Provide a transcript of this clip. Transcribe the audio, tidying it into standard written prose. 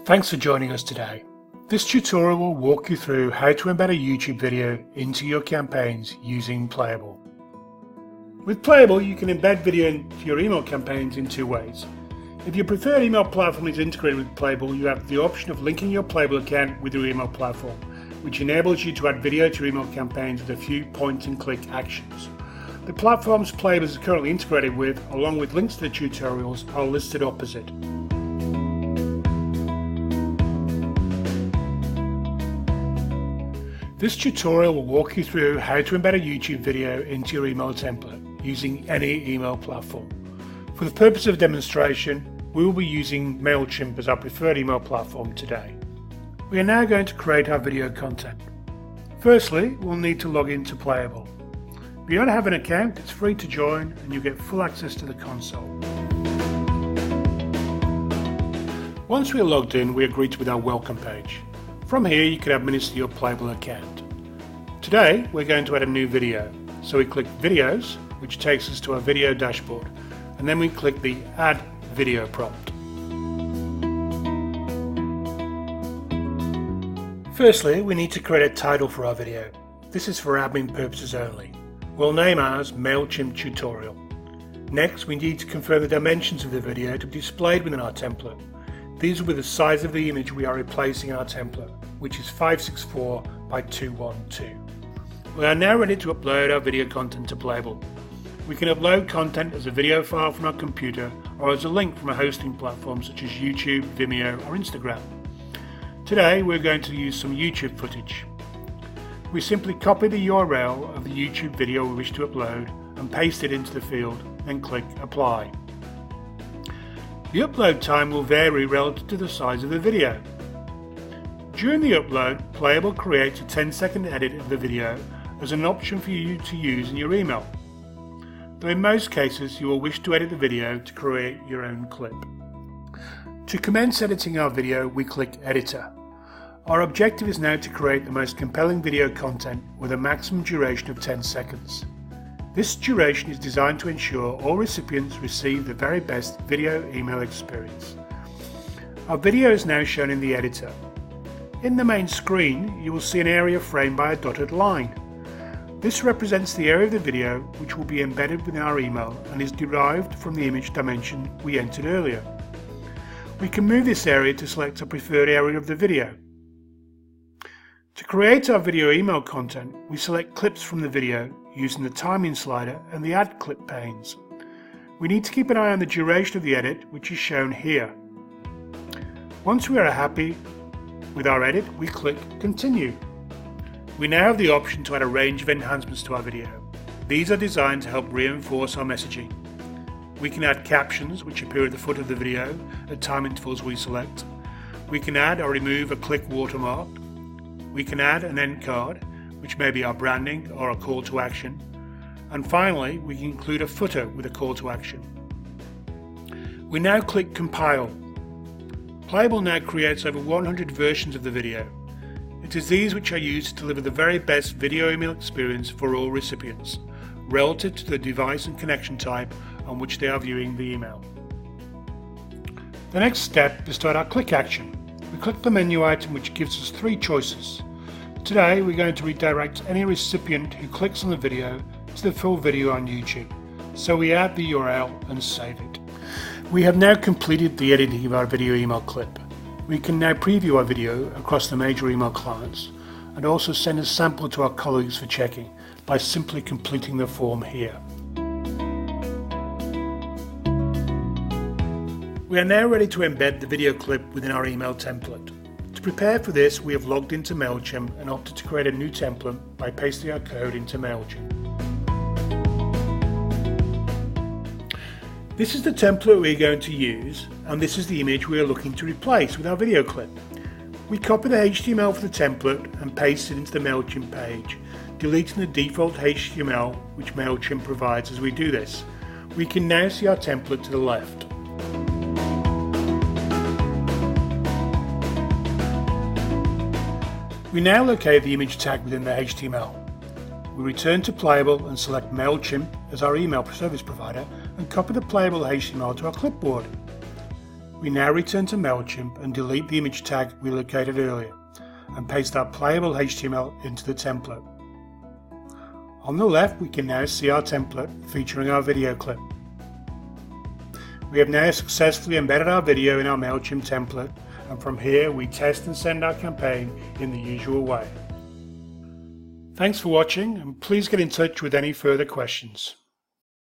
Thanks for joining us today. This tutorial will walk you through how to embed a YouTube video into your campaigns using Playable. With Playable, you can embed video into your email campaigns in two ways. If your preferred email platform is integrated with Playable, you have the option of linking your Playable account with your email platform, which enables you to add video to your email campaigns with a few point-and-click actions. The platforms Playable is currently integrated with, along with links to the tutorials, are listed opposite. This tutorial will walk you through how to embed a YouTube video into your email template using any email platform. For the purpose of demonstration, we will be using MailChimp as our preferred email platform today. We are now going to create our video content. Firstly, we'll need to log into Playable. If you don't have an account, it's free to join and you get full access to the console. Once we are logged in, we are greeted with our welcome page. From here, you can administer your Playable account. Today, we're going to add a new video. So we click Videos, which takes us to our video dashboard, and then we click the Add Video prompt. Firstly, we need to create a title for our video. This is for admin purposes only. We'll name ours MailChimp Tutorial. Next, we need to confirm the dimensions of the video to be displayed within our template. These will be the size of the image we are replacing in our template, which is 564 by 212. We are now ready to upload our video content to Playable. We can upload content as a video file from our computer or as a link from a hosting platform such as YouTube, Vimeo or Instagram. Today we're going to use some YouTube footage. We simply copy the URL of the YouTube video we wish to upload and paste it into the field, then click Apply. The upload time will vary relative to the size of the video. During the upload, Playable creates a 10-second edit of the video as an option for you to use in your email, though in most cases you will wish to edit the video to create your own clip. To commence editing our video, we click Editor. Our objective is now to create the most compelling video content with a maximum duration of 10 seconds. This duration is designed to ensure all recipients receive the very best video email experience. Our video is now shown in the editor. In the main screen, you will see an area framed by a dotted line. This represents the area of the video which will be embedded within our email and is derived from the image dimension we entered earlier. We can move this area to select a preferred area of the video. To create our video email content, we select clips from the video using the timing slider and the add clip panes. We need to keep an eye on the duration of the edit, which is shown here. Once we are happy with our edit, we click Continue. We now have the option to add a range of enhancements to our video. These are designed to help reinforce our messaging. We can add captions which appear at the foot of the video at time intervals we select. We can add or remove a click watermark. We can add an end card, which may be our branding or a call to action. And finally, we can include a footer with a call to action. We now click Compile. Playable now creates over 100 versions of the video. It is these which are used to deliver the very best video email experience for all recipients, relative to the device and connection type on which they are viewing the email. The next step is to add our click action. We click the menu item which gives us three choices. Today we're going to redirect any recipient who clicks on the video to the full video on YouTube. So we add the URL and save it. We have now completed the editing of our video email clip. We can now preview our video across the major email clients and also send a sample to our colleagues for checking by simply completing the form here. We are now ready to embed the video clip within our email template. To prepare for this, we have logged into MailChimp and opted to create a new template by pasting our code into MailChimp. This is the template we're going to use, and this is the image we are looking to replace with our video clip. We copy the HTML for the template and paste it into the MailChimp page, deleting the default HTML which MailChimp provides as we do this. We can now see our template to the left. We now locate the image tag within the HTML. We return to Playable and select MailChimp as our email service provider and copy the Playable HTML to our clipboard. We now return to MailChimp and delete the image tag we located earlier and paste our playable HTML into the template. On the left, we can now see our template featuring our video clip. We have now successfully embedded our video in our MailChimp template, and from here we test and send our campaign in the usual way. Thanks for watching, and please get in touch with any further questions.